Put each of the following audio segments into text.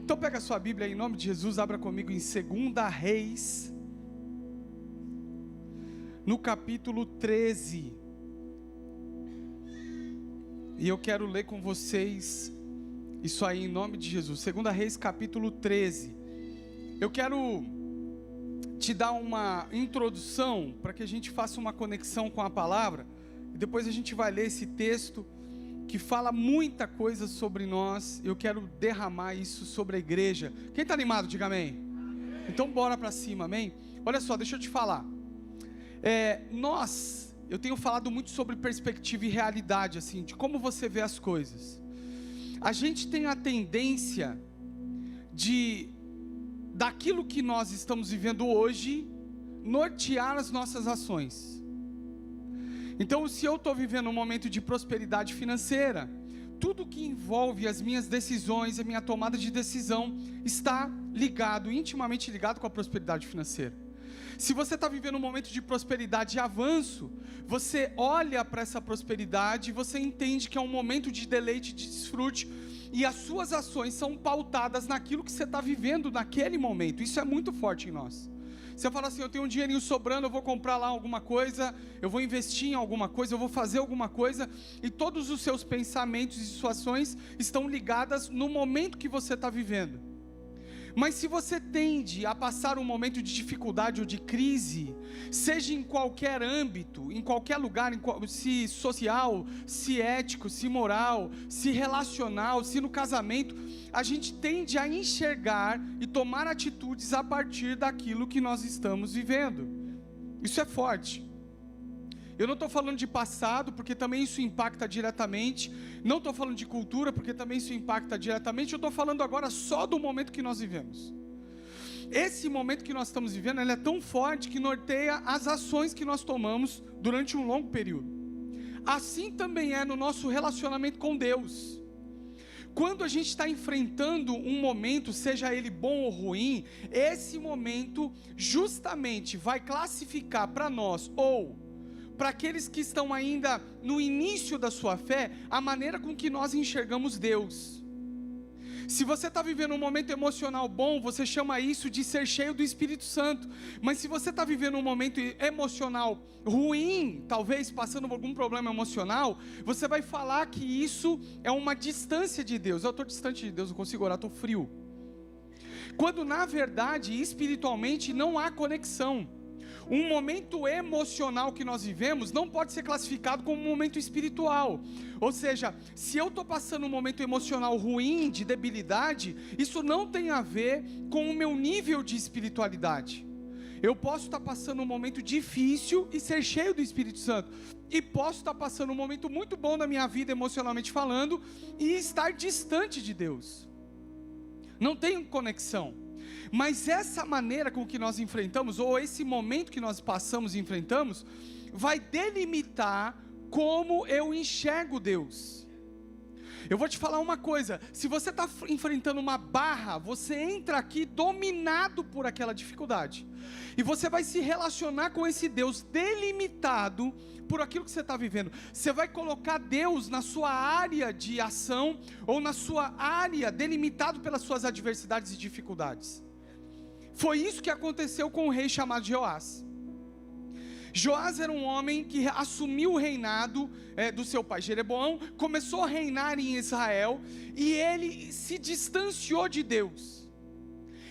Então pega a sua Bíblia em nome de Jesus, abra comigo em 2 Reis, no capítulo 13. E eu quero ler com vocês isso aí em nome de Jesus. 2 Reis, capítulo 13. Eu quero te dar uma introdução para que a gente faça uma conexão com a palavra. E depois a gente vai ler esse texto que fala muita coisa sobre nós. Eu quero derramar isso sobre a igreja. Quem está animado, diga amém. Então bora para cima, amém? Olha só, deixa eu te falar. Eu tenho falado muito sobre perspectiva e realidade, assim, de como você vê as coisas. A gente tem a tendência daquilo que nós estamos vivendo hoje, nortear as nossas ações. Então, se eu estou vivendo um momento de prosperidade financeira, tudo que envolve as minhas decisões, a minha tomada de decisão, está intimamente ligado com a prosperidade financeira. Se você está vivendo um momento de prosperidade e avanço, você olha para essa prosperidade e você entende que é um momento de deleite, de desfrute, e as suas ações são pautadas naquilo que você está vivendo naquele momento. Isso é muito forte em nós. Você fala assim, eu tenho um dinheirinho sobrando, eu vou comprar lá alguma coisa, eu vou investir em alguma coisa, eu vou fazer alguma coisa, e todos os seus pensamentos e suas ações estão ligadas no momento que você está vivendo. Mas se você tende a passar um momento de dificuldade ou de crise, seja em qualquer âmbito, em qualquer lugar, se social, se ético, se moral, se relacional, se no casamento, a gente tende a enxergar e tomar atitudes a partir daquilo que nós estamos vivendo. Isso é forte. Eu não estou falando de passado, porque também isso impacta diretamente. Não estou falando de cultura, porque também isso impacta diretamente. Eu estou falando agora só do momento que nós vivemos. Esse momento que nós estamos vivendo, ele é tão forte que norteia as ações que nós tomamos durante um longo período. Assim também é no nosso relacionamento com Deus. Quando a gente está enfrentando um momento, seja ele bom ou ruim, esse momento justamente vai classificar para nós, ou para aqueles que estão ainda no início da sua fé, a maneira com que nós enxergamos Deus. Se você está vivendo um momento emocional bom, você chama isso de ser cheio do Espírito Santo. Mas se você está vivendo um momento emocional ruim, talvez passando por algum problema emocional, você vai falar que isso é uma distância de Deus. Eu estou distante de Deus, não consigo orar, estou frio. Quando na verdade, espiritualmente, não há conexão. Um momento emocional que nós vivemos não pode ser classificado como um momento espiritual. Ou seja, se eu estou passando um momento emocional ruim, de debilidade, isso não tem a ver com o meu nível de espiritualidade. Eu posso estar passando um momento difícil e ser cheio do Espírito Santo. E posso estar passando um momento muito bom na minha vida, emocionalmente falando, e estar distante de Deus. Não tem conexão. Mas essa maneira com que nós enfrentamos, ou esse momento que nós passamos e enfrentamos, vai delimitar como eu enxergo Deus. Eu vou te falar uma coisa, se você está enfrentando uma barra, você entra aqui dominado por aquela dificuldade. E você vai se relacionar com esse Deus delimitado por aquilo que você está vivendo. Você vai colocar Deus na sua área de ação, ou na sua área delimitado pelas suas adversidades e dificuldades. Foi isso que aconteceu com o rei chamado Jeoás. Joás era um homem que assumiu o reinado do seu pai Jeroboão, começou a reinar em Israel, e ele se distanciou de Deus.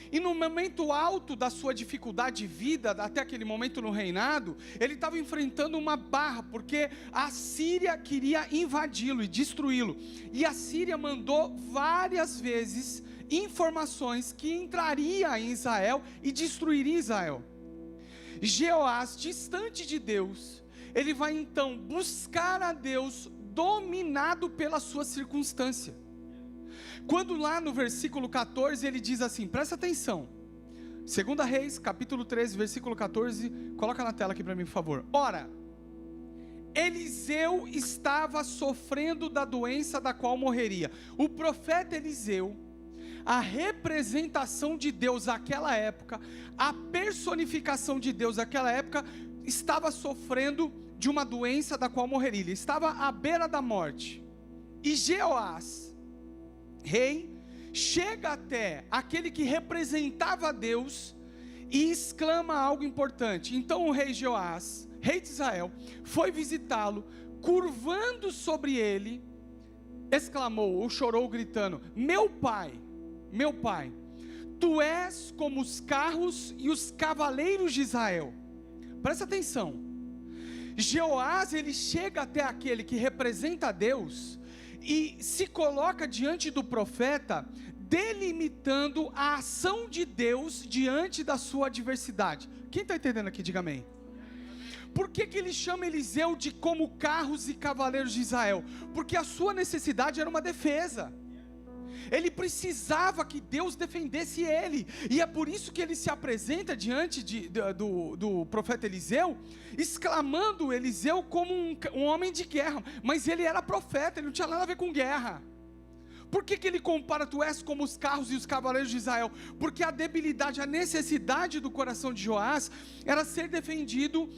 E no momento alto da sua dificuldade de vida, até aquele momento no reinado, ele estava enfrentando uma barra, porque a Síria queria invadi-lo e destruí-lo. E a Síria mandou várias vezes informações que entraria em Israel e destruiria Israel. Jeoás, distante de Deus, ele vai então buscar a Deus dominado pela sua circunstância. Quando lá no versículo 14 ele diz assim, presta atenção, 2 Reis, capítulo 13, versículo 14, coloca na tela aqui para mim, por favor. Ora, Eliseu estava sofrendo da doença da qual morreria. O profeta Eliseu, a representação de Deus naquela época, a personificação de Deus naquela época, estava sofrendo de uma doença da qual morreria. Ele estava à beira da morte. E Jeoás, rei, chega até aquele que representava Deus e exclama algo importante. Então o rei Jeoás, rei de Israel, foi visitá-lo, curvando sobre ele, exclamou ou chorou gritando: meu pai, tu és como os carros e os cavaleiros de Israel. Presta atenção. Jeoás, ele chega até aquele que representa Deus e se coloca diante do profeta, delimitando a ação de Deus diante da sua adversidade. Quem está entendendo aqui, diga amém. Por que ele chama Eliseu de como carros e cavaleiros de Israel? Porque a sua necessidade era uma defesa. Ele precisava que Deus defendesse ele, e é por isso que ele se apresenta diante do profeta Eliseu, exclamando Eliseu como um homem de guerra, mas ele era profeta, ele não tinha nada a ver com guerra. Por que ele compara: tu és como os carros e os cavaleiros de Israel? Porque a debilidade, a necessidade do coração de Joás era ser defendido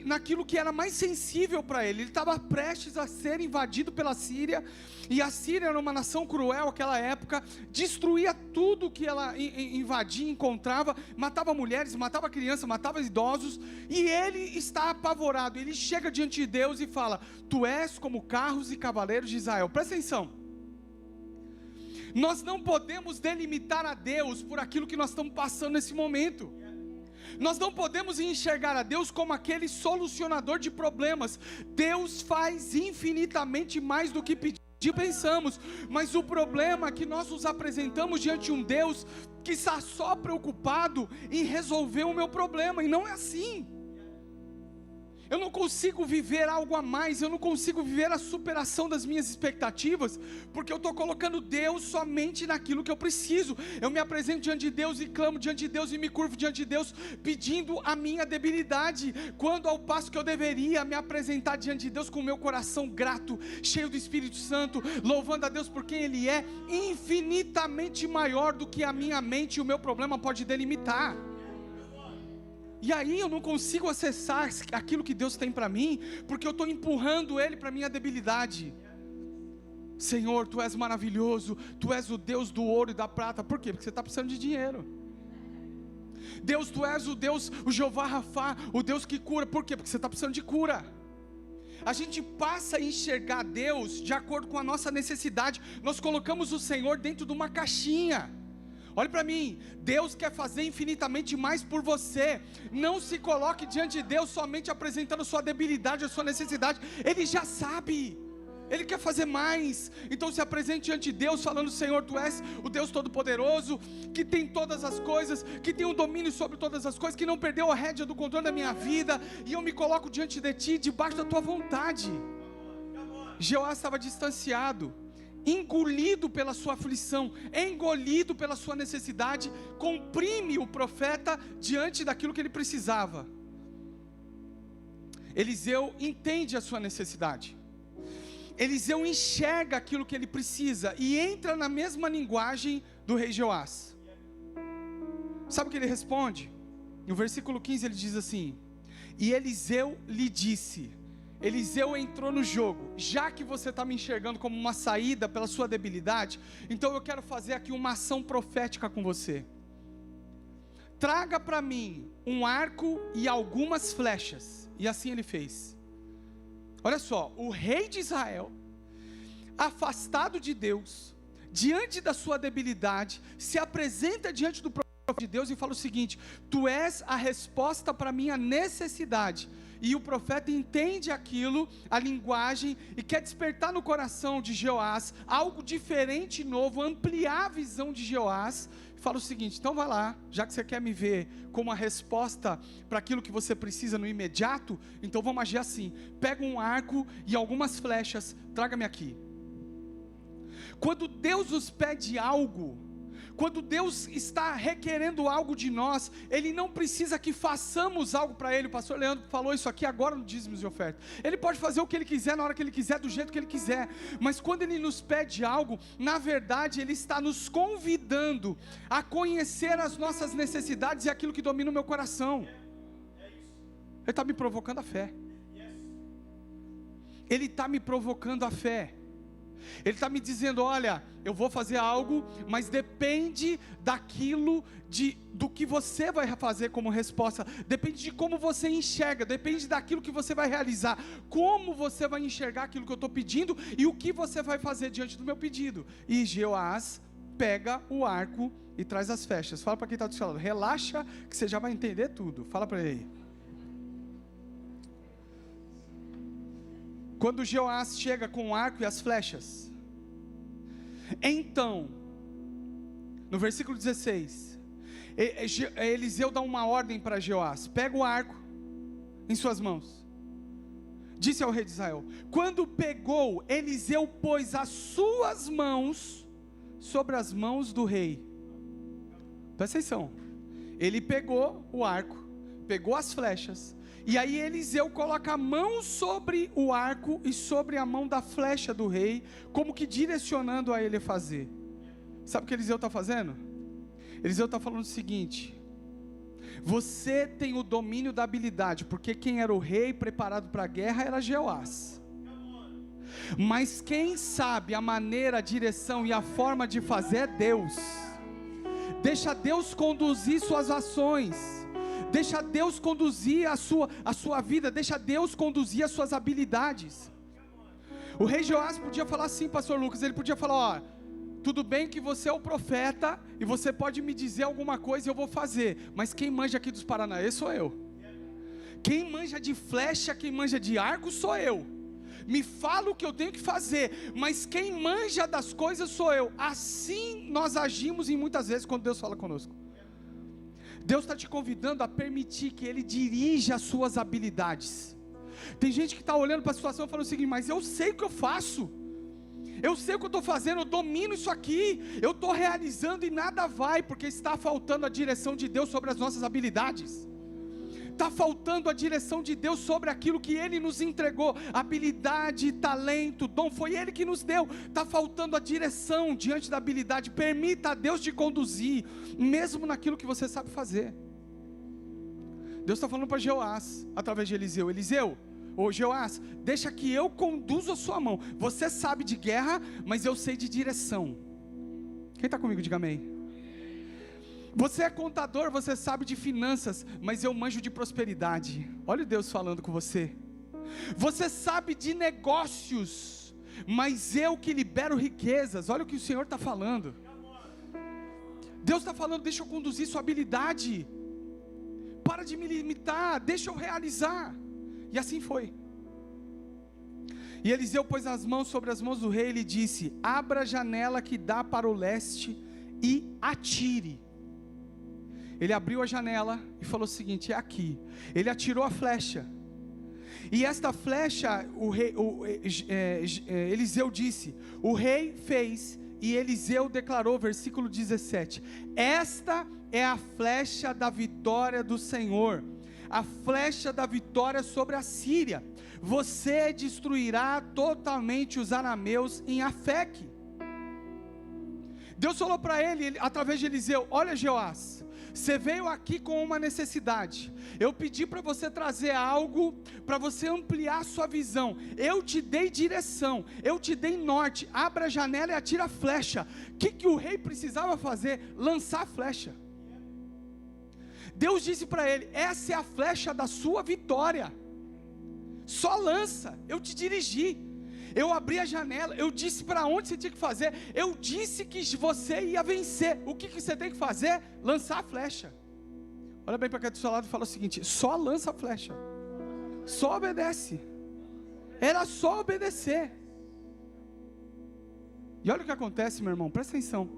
naquilo que era mais sensível para ele. Ele estava prestes a ser invadido pela Síria, e a Síria era uma nação cruel naquela época, destruía tudo que ela invadia, encontrava, matava mulheres, matava crianças, matava idosos, e ele está apavorado. Ele chega diante de Deus e fala: tu és como carros e cavaleiros de Israel. Presta atenção. Nós não podemos delimitar a Deus por aquilo que nós estamos passando nesse momento. Nós não podemos enxergar a Deus como aquele solucionador de problemas. Deus faz infinitamente mais do que pensamos, mas o problema é que nós nos apresentamos diante de um Deus que está só preocupado em resolver o meu problema, e não é assim. Eu não consigo viver algo a mais, eu não consigo viver a superação das minhas expectativas, porque eu estou colocando Deus somente naquilo que eu preciso. Eu me apresento diante de Deus e clamo diante de Deus e me curvo diante de Deus, pedindo a minha debilidade, quando ao passo que eu deveria me apresentar diante de Deus com o meu coração grato, cheio do Espírito Santo, louvando a Deus por quem Ele é, infinitamente maior do que a minha mente e o meu problema pode delimitar. E aí eu não consigo acessar aquilo que Deus tem para mim, porque eu estou empurrando Ele para a minha debilidade. Senhor, Tu és maravilhoso, Tu és o Deus do ouro e da prata. Por quê? Porque você está precisando de dinheiro. Deus, Tu és o Deus, o Jeová Rafá, o Deus que cura. Por quê? Porque você está precisando de cura. A gente passa a enxergar Deus de acordo com a nossa necessidade. Nós colocamos o Senhor dentro de uma caixinha. Olhe para mim, Deus quer fazer infinitamente mais por você. Não se coloque diante de Deus somente apresentando sua debilidade, a sua necessidade. Ele já sabe, Ele quer fazer mais. Então se apresente diante de Deus falando: Senhor, Tu és o Deus Todo-Poderoso, que tem todas as coisas, que tem um domínio sobre todas as coisas, que não perdeu a rédea do controle da minha vida, e eu me coloco diante de Ti, debaixo da Tua vontade. Jeoás estava distanciado, engolido pela sua aflição, engolido pela sua necessidade, comprime o profeta diante daquilo que ele precisava. Eliseu entende a sua necessidade, Eliseu enxerga aquilo que ele precisa, e entra na mesma linguagem do rei Jeoás. Sabe o que ele responde? No versículo 15 ele diz assim: e Eliseu lhe disse, Eliseu entrou no jogo: já que você está me enxergando como uma saída pela sua debilidade, então eu quero fazer aqui uma ação profética com você. Traga para mim um arco e algumas flechas. E assim ele fez. Olha só, o rei de Israel, afastado de Deus, diante da sua debilidade, se apresenta diante do profeta de Deus e fala o seguinte: Tu és a resposta para a minha necessidade. E o profeta entende aquilo, a linguagem, e quer despertar no coração de Jeoás algo diferente e novo, ampliar a visão de Jeoás. Fala o seguinte: então vai lá, já que você quer me ver como a resposta para aquilo que você precisa no imediato, então vamos agir assim: pega um arco e algumas flechas, traga-me aqui. Quando Deus nos pede algo, quando Deus está requerendo algo de nós, Ele não precisa que façamos algo para Ele. O pastor Leandro falou isso aqui agora no dízimos e oferta. Ele pode fazer o que Ele quiser, na hora que Ele quiser, do jeito que Ele quiser. Mas quando Ele nos pede algo, na verdade Ele está nos convidando a conhecer as nossas necessidades e aquilo que domina o meu coração. Ele está me provocando a fé. Ele está me provocando a fé. Ele está me dizendo, olha, eu vou fazer algo, mas depende daquilo, do que você vai fazer como resposta, depende de como você enxerga, depende daquilo que você vai realizar, como você vai enxergar aquilo que eu estou pedindo, e o que você vai fazer diante do meu pedido. E Jeoás pega o arco e traz as flechas. Fala para quem está do seu lado, relaxa que você já vai entender tudo. Fala para ele aí. Quando Jeoás chega com o arco e as flechas, então, no versículo 16, Eliseu dá uma ordem para Jeoás: pega o arco em suas mãos. Disse ao rei de Israel. Quando pegou, Eliseu pôs as suas mãos sobre as mãos do rei. Presta atenção. Ele pegou o arco, pegou as flechas, e aí Eliseu coloca a mão sobre o arco e sobre a mão da flecha do rei, como que direcionando a ele fazer. Sabe o que Eliseu está fazendo? Eliseu está falando o seguinte: você tem o domínio da habilidade, porque quem era o rei preparado para a guerra era Jeoás. Mas quem sabe a maneira, a direção e a forma de fazer é Deus. Deixa Deus conduzir suas ações. Deixa Deus conduzir a sua vida. Deixa Deus conduzir as suas habilidades. O rei Jeoás podia falar assim, pastor Lucas. Ele podia falar, ó, tudo bem que você é o profeta e você pode me dizer alguma coisa e eu vou fazer, mas quem manja aqui dos Paranauê sou eu. Quem manja de flecha, quem manja de arco sou eu. Me fala o que eu tenho que fazer, mas quem manja das coisas sou eu. Assim nós agimos em muitas vezes quando Deus fala conosco. Deus está te convidando a permitir que Ele dirija as suas habilidades. Tem gente que está olhando para a situação e falando o seguinte: mas eu sei o que eu faço, eu sei o que eu estou fazendo, eu domino isso aqui, eu estou realizando e nada vai, porque está faltando a direção de Deus sobre as nossas habilidades. Está faltando a direção de Deus sobre aquilo que Ele nos entregou. Habilidade, talento, dom, foi Ele que nos deu. Está faltando a direção diante da habilidade. Permita a Deus te conduzir, mesmo naquilo que você sabe fazer. Deus está falando para Jeoás, através de Eliseu: Eliseu, ô Jeoás, deixa que eu conduzo a sua mão. Você sabe de guerra, mas eu sei de direção. Quem está comigo, diga amém. Você é contador, você sabe de finanças, mas eu manjo de prosperidade. Olha Deus falando com você. Você sabe de negócios, mas eu que libero riquezas. Olha o que o Senhor está falando. Deus está falando: deixa eu conduzir sua habilidade. Para de me limitar, deixa eu realizar. E assim foi. E Eliseu pôs as mãos sobre as mãos do rei e lhe disse: abra a janela que dá para o leste e atire. Ele abriu a janela e falou o seguinte: é aqui. Ele atirou a flecha. E esta flecha, Eliseu disse, o rei fez, e Eliseu declarou, versículo 17: esta é a flecha da vitória do Senhor, a flecha da vitória sobre a Síria. Você destruirá totalmente os arameus em Afeque. Deus falou para ele, através de Eliseu: olha Jeoás, você veio aqui com uma necessidade, eu pedi para você trazer algo, para você ampliar a sua visão, eu te dei direção, eu te dei norte, abra a janela e atira a flecha. O que o rei precisava fazer? Lançar a flecha. Deus disse para ele: essa é a flecha da sua vitória, só lança, eu te dirigi, eu abri a janela, eu disse para onde você tinha que fazer, eu disse que você ia vencer. O que você tem que fazer? Lançar a flecha. Olha bem para cá do seu lado e fala o seguinte: só lança a flecha, só obedece. Era só obedecer. E olha o que acontece, meu irmão, presta atenção.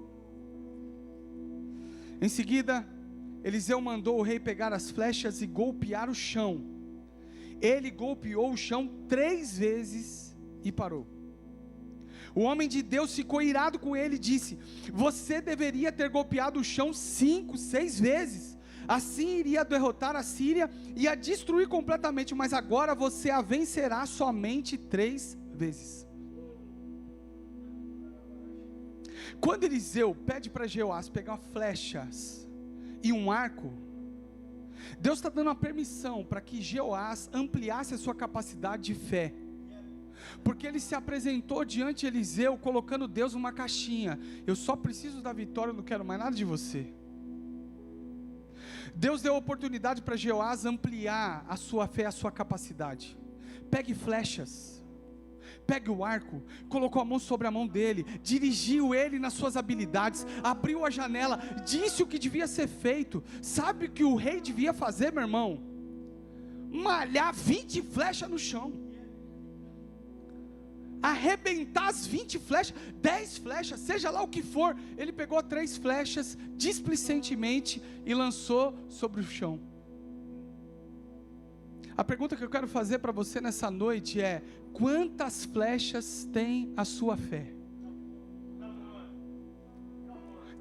Em seguida, Eliseu mandou o rei pegar as flechas e golpear o chão. Ele golpeou o chão 3 vezes e parou. O homem de Deus ficou irado com ele e disse: você deveria ter golpeado o chão 5, 6 vezes, assim iria derrotar a Síria e a destruir completamente, mas agora você a vencerá somente 3 vezes. Quando Eliseu pede para Jeoás pegar flechas e um arco, Deus está dando a permissão para que Jeoás ampliasse a sua capacidade de fé. Porque ele se apresentou diante de Eliseu, colocando Deus numa caixinha. Eu só preciso da vitória, eu não quero mais nada de você. Deus deu oportunidade para Jeoás ampliar a sua fé, a sua capacidade. Pegue flechas, pegue o arco, colocou a mão sobre a mão dele, dirigiu ele nas suas habilidades, abriu a janela, disse o que devia ser feito. Sabe o que o rei devia fazer, meu irmão? Malhar 20 flechas no chão, arrebentar as 20 flechas, 10 flechas, seja lá o que for. Ele pegou 3 flechas displicentemente e lançou sobre o chão. A pergunta que eu quero fazer para você nessa noite é: quantas flechas tem a sua fé?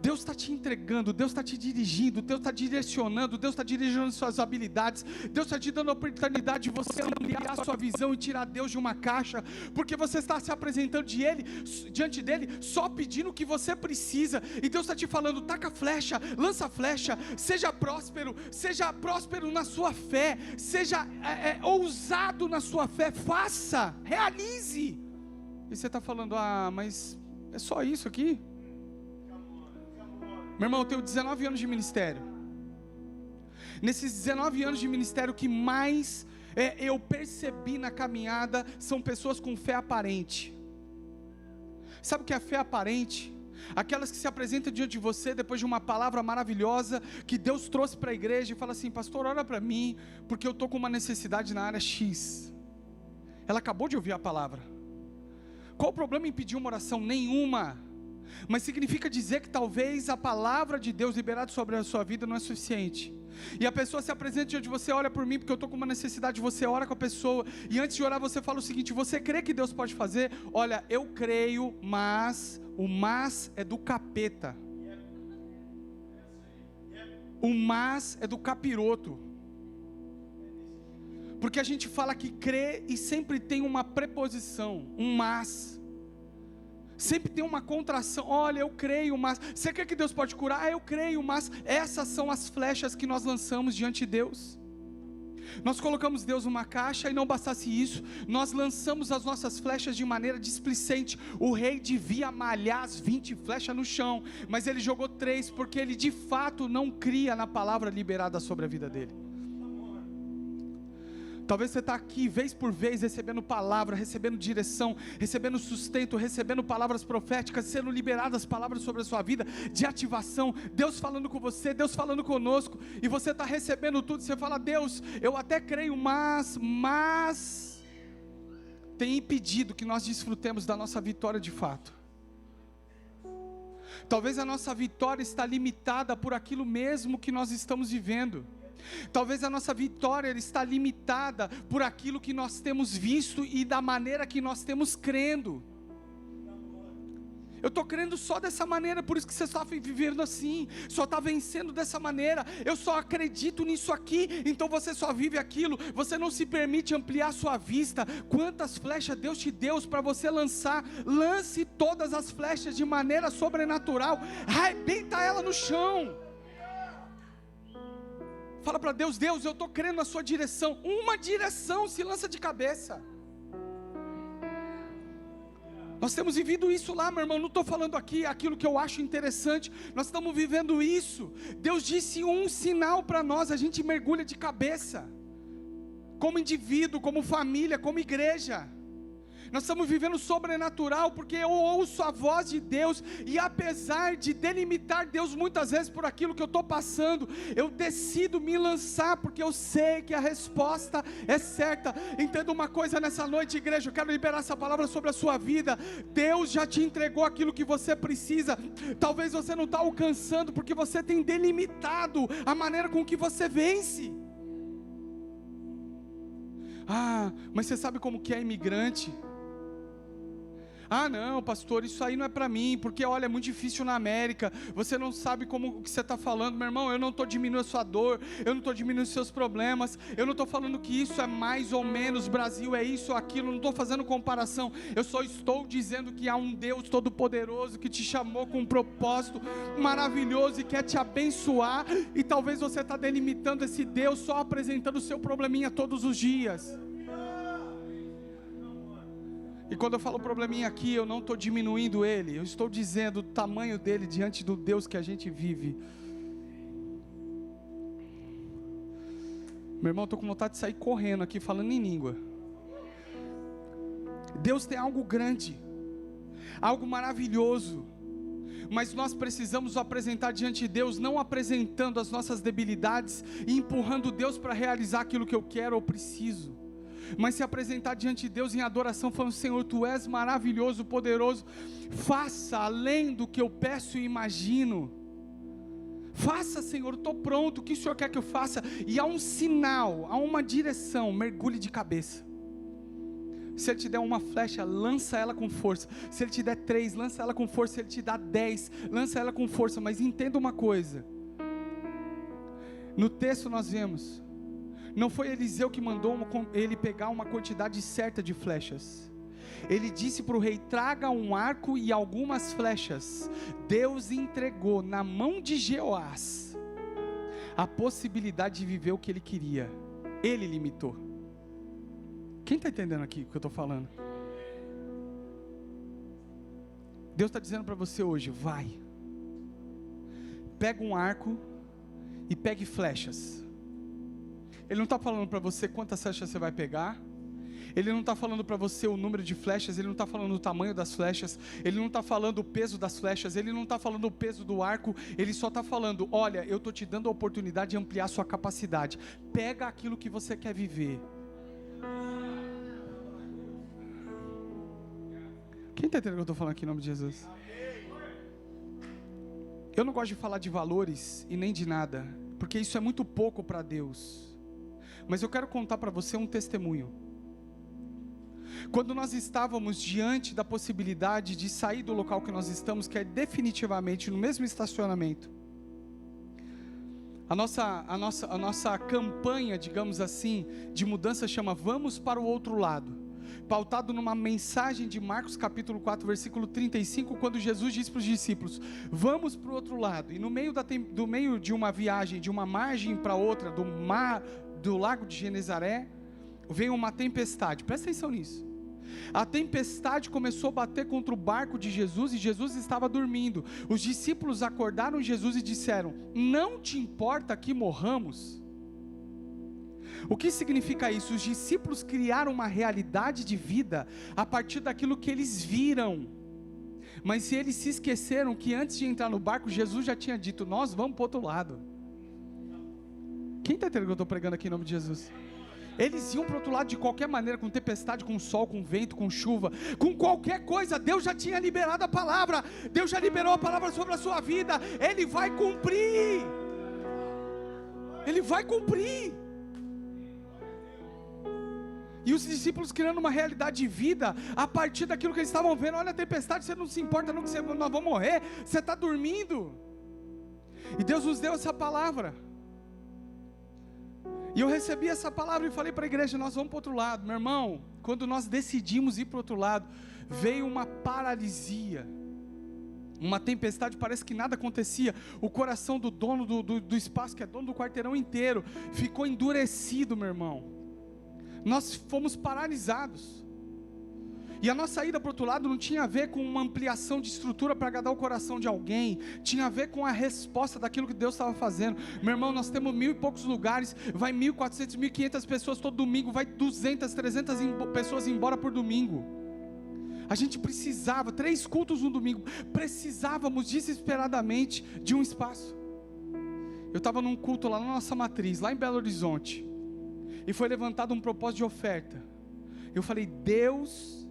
Deus está te entregando, Deus está te dirigindo, Deus está direcionando, Deus está dirigindo suas habilidades, Deus está te dando a oportunidade de você ampliar a sua visão e tirar Deus de uma caixa, porque você está se apresentando diante dele, só pedindo o que você precisa, e Deus está te falando: taca flecha, lança flecha, seja próspero na sua fé, seja ousado na sua fé, faça, realize. E você está falando: ah, mas é só isso aqui? Meu irmão, eu tenho 19 anos de ministério. Nesses 19 anos de ministério, o que mais eu percebi na caminhada são pessoas com fé aparente. Sabe o que é a fé aparente? Aquelas que se apresentam diante de você depois de uma palavra maravilhosa que Deus trouxe para a igreja e fala assim: pastor, ora para mim, porque eu estou com uma necessidade na área X. Ela acabou de ouvir a palavra. Qual o problema em pedir uma oração? Nenhuma. Mas significa dizer que talvez a palavra de Deus liberada sobre a sua vida não é suficiente. E a pessoa se apresenta diante de você: olha por mim porque eu estou com uma necessidade. Você ora com a pessoa, e antes de orar você fala o seguinte: você crê que Deus pode fazer? Olha, eu creio, mas o mas é do capeta. O mas é do capiroto. Porque a gente fala que crê e sempre tem uma preposição, um mas. Sempre tem uma contração. Olha, eu creio, mas você crê que Deus pode curar? Ah, eu creio, mas essas são as flechas que nós lançamos diante de Deus. Nós colocamos Deus numa caixa, e não bastasse isso, nós lançamos as nossas flechas de maneira displicente. O rei devia malhar as 20 flechas no chão, mas ele jogou 3, porque ele de fato não cria na palavra liberada sobre a vida dele. Talvez você está aqui, vez por vez, recebendo palavra, recebendo direção, recebendo sustento, recebendo palavras proféticas, sendo liberadas palavras sobre a sua vida, de ativação, Deus falando com você, Deus falando conosco, e você está recebendo tudo. Você fala: Deus, eu até creio, mas tem impedido que nós desfrutemos da nossa vitória de fato. Talvez a nossa vitória está limitada por aquilo mesmo que nós estamos vivendo. Talvez a nossa vitória está limitada por aquilo que nós temos visto e da maneira que nós temos crendo. Eu estou crendo só dessa maneira, por isso que você está vivendo assim, só está vencendo dessa maneira. Eu só acredito nisso aqui, então você só vive aquilo. Você não se permite ampliar sua vista. Quantas flechas Deus te deu para você lançar? Lance todas as flechas de maneira sobrenatural, arrebenta ela no chão. Fala para Deus: Deus, eu estou crendo na sua direção. Uma direção, se lança de cabeça. Nós temos vivido isso lá, meu irmão. Não estou falando aqui aquilo que eu acho interessante. Nós estamos vivendo isso. Deus disse um sinal para nós, a gente mergulha de cabeça, como indivíduo, como família, como igreja. Nós estamos vivendo sobrenatural, porque eu ouço a voz de Deus, e apesar de delimitar Deus muitas vezes por aquilo que eu estou passando, eu decido me lançar, porque eu sei que a resposta é certa. Entenda uma coisa nessa noite, igreja, eu quero liberar essa palavra sobre a sua vida. Deus já te entregou aquilo que você precisa. Talvez você não está alcançando, porque você tem delimitado a maneira com que você vence. Ah, mas você sabe como que é imigrante? Ah não, pastor, isso aí não é para mim, porque olha, é muito difícil na América, você não sabe como o que você está falando. Meu irmão, eu não estou diminuindo a sua dor, eu não estou diminuindo os seus problemas, eu não estou falando que isso é mais ou menos, Brasil é isso ou aquilo, não estou fazendo comparação. Eu só estou dizendo que há um Deus todo poderoso que te chamou com um propósito maravilhoso e quer te abençoar, e talvez você está delimitando esse Deus só apresentando o seu probleminha todos os dias. E quando eu falo probleminha aqui, eu não estou diminuindo ele, eu estou dizendo o tamanho dele diante do Deus que a gente vive. Meu irmão, estou com vontade de sair correndo aqui, falando em língua. Deus tem algo grande, algo maravilhoso, mas nós precisamos apresentar diante de Deus, não apresentando as nossas debilidades e empurrando Deus para realizar aquilo que eu quero ou preciso, mas se apresentar diante de Deus em adoração, falando: Senhor, Tu és maravilhoso, poderoso, faça além do que eu peço e imagino. Faça, Senhor, estou pronto, o que o Senhor quer que eu faça? E há um sinal, há uma direção, mergulhe de cabeça. Se Ele te der uma flecha, lança ela com força. Se Ele te der 3, lança ela com força. Se Ele te dar 10, lança ela com força. Mas entenda uma coisa, no texto nós vemos, não foi Eliseu que mandou ele pegar uma quantidade certa de flechas. Ele disse para o rei: traga um arco e algumas flechas. Deus entregou na mão de Jeoás a possibilidade de viver o que ele queria. Ele limitou. Quem está entendendo aqui o que eu estou falando? Deus está dizendo para você hoje: vai, pega um arco e pegue flechas. Ele não está falando para você quantas flechas você vai pegar. Ele não está falando para você o número de flechas. Ele não está falando o tamanho das flechas. Ele não está falando o peso das flechas. Ele não está falando o peso do arco. Ele só está falando: olha, eu estou te dando a oportunidade de ampliar sua capacidade. Pega aquilo que você quer viver. Quem está entendendo o que eu estou falando aqui em nome de Jesus? Eu não gosto de falar de valores e nem de nada, porque isso é muito pouco para Deus. Mas eu quero contar para você um testemunho. Quando nós estávamos diante da possibilidade de sair do local que nós estamos, que é definitivamente no mesmo estacionamento, a nossa campanha, digamos assim, de mudança chama Vamos para o Outro Lado, pautado numa mensagem de Marcos capítulo 4, versículo 35, quando Jesus disse para os discípulos: vamos para o outro lado. E no meio do meio de uma viagem, de uma margem para outra, do lago de Genezaré, veio uma tempestade. Presta atenção nisso. A tempestade começou a bater contra o barco de Jesus, e Jesus estava dormindo. Os discípulos acordaram Jesus e disseram: não te importa que morramos? O que significa isso? Os discípulos criaram uma realidade de vida a partir daquilo que eles viram, mas se eles se esqueceram que antes de entrar no barco, Jesus já tinha dito: nós vamos para o outro lado. Quem está entendendo o que eu estou pregando aqui em nome de Jesus? Eles iam para o outro lado de qualquer maneira, com tempestade, com sol, com vento, com chuva, com qualquer coisa. Deus já tinha liberado a palavra. Deus já liberou a palavra sobre a sua vida. Ele vai cumprir. Ele vai cumprir. E os discípulos criando uma realidade de vida a partir daquilo que eles estavam vendo. Olha a tempestade, você não se importa não, que nós vamos morrer, você está dormindo. E Deus nos deu essa palavra. E eu recebi essa palavra e falei para a igreja: nós vamos para o outro lado. Meu irmão, quando nós decidimos ir para o outro lado, veio uma paralisia, uma tempestade, parece que nada acontecia. O coração do dono do espaço, que é dono do quarteirão inteiro, ficou endurecido, meu irmão. Nós fomos paralisados. E a nossa ida para o outro lado não tinha a ver com uma ampliação de estrutura para agradar o coração de alguém, tinha a ver com a resposta daquilo que Deus estava fazendo. Meu irmão, nós temos 1000 e poucos lugares, vai 1.400, 1.500 pessoas todo domingo, vai 200, 300 pessoas embora por domingo. A gente precisava, 3 cultos no domingo, precisávamos desesperadamente de um espaço. Eu estava num culto lá na nossa matriz, lá em Belo Horizonte, e foi levantado um propósito de oferta. Eu falei: Deus,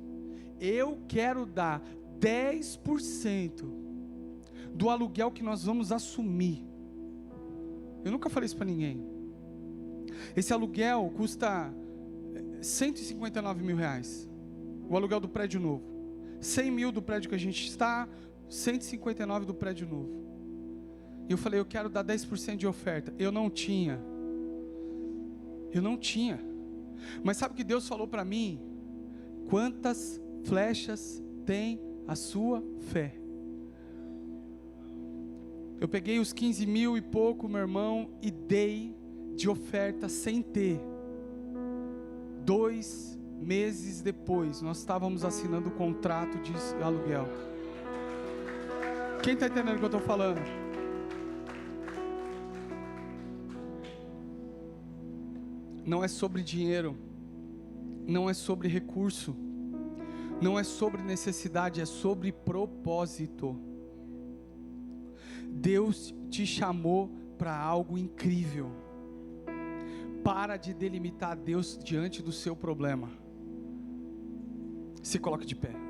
eu quero dar 10% do aluguel que nós vamos assumir. Eu nunca falei isso para ninguém. Esse aluguel custa 159 mil reais. O aluguel do prédio novo. 100 mil do prédio que a gente está, 159 do prédio novo. E eu falei: eu quero dar 10% de oferta. Eu não tinha. Mas sabe o que Deus falou para mim? Quantas flechas tem a sua fé? Eu peguei os 15 mil e pouco, meu irmão, e dei de oferta sem ter 2 meses depois, nós estávamos assinando o contrato de aluguel. Quem está entendendo o que eu estou falando? Não é sobre dinheiro, não é sobre recurso, não é sobre necessidade, é sobre propósito. Deus te chamou para algo incrível. Para de delimitar Deus diante do seu problema. Se coloque de pé.